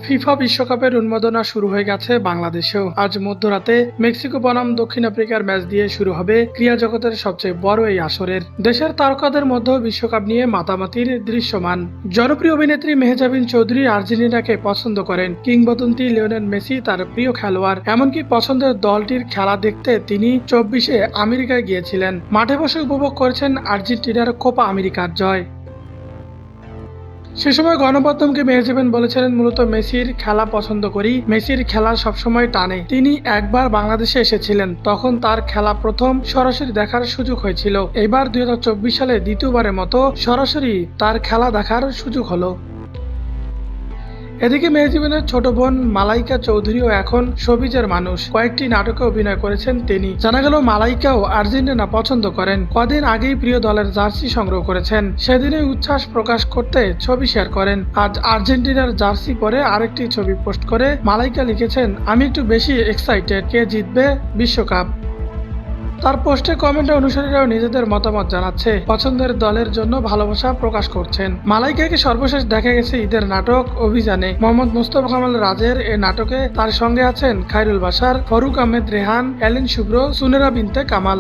FIFA বিশ্বকাপের উন্মাদনা শুরু হয়ে গেছে বাংলাদেশেও। আজ মধ্যরাতে মেক্সিকো বনাম দক্ষিণ আফ্রিকার ম্যাচ দিয়ে শুরু হবে ক্রীড়া জগতের সবচেয়ে বড় এই আসরের। দেশের তারকাদের মধ্যেও বিশ্বকাপ নিয়ে মাতামাতির দৃশ্যমান। জনপ্রিয় অভিনেত্রী মেহজাবিন চৌধুরী আর্জেন্টিনাকে পছন্দ করেন। কিংবদন্তি লিওনেল মেসি তার প্রিয় খেলোয়াড়। এমনকি পছন্দের দলটির খেলা দেখতে তিনি 24-এ আমেরিকায় গিয়েছিলেন। মাঠে বসে উপভোগ করেছেন আর্জেন্টিনার কোপা আমেরিকার জয়। সে সময় গণমাধ্যমকে মেহজাবিন বলেছিলেন, মূলত মেসির খেলা পছন্দ করি, মেসির খেলা সবসময় টানে। তিনি একবার বাংলাদেশে এসেছিলেন, তখন তার খেলা প্রথম সরাসরি দেখার সুযোগ হয়েছিল। এবার 2024 সালে দ্বিতীয়বারের মতো সরাসরি তার খেলা দেখার সুযোগ হলো। এদিকে মেহজাবিনের ছোট বোন মালাইকা চৌধুরীও এখন শোবিজের মানুষ। কয়েকটি নাটকে অভিনয় করেছেন তিনি। জানা গেল মালাইকাও আর্জেন্টিনা পছন্দ করেন। কদিন আগেই প্রিয় দলের জার্সি সংগ্রহ করেছেন। সেদিনই উচ্ছ্বাস প্রকাশ করতে ছবি শেয়ার করেন। আজ আর্জেন্টিনার জার্সি পরে আরেকটি ছবি পোস্ট করে মালাইকা লিখেছেন, আমি একটু বেশি এক্সাইটেড, কে জিতবে বিশ্বকাপ। তার পোস্টে কমেন্টে অনুসারীরাও নিজেদের মতামত জানাচ্ছে, পছন্দের দলের জন্য ভালোবাসা প্রকাশ করছেন। মালাইকাকে সর্বশেষ দেখা গেছে ঈদের নাটক অভিযানে। মোহাম্মদ মোস্তফা কামাল রাজের এ নাটকে তার সঙ্গে আছেন খায়রুল বাশার, ফারুক আহমেদ রেহান, এলিন শুভ্র, সুনেরা বিনতে কামাল।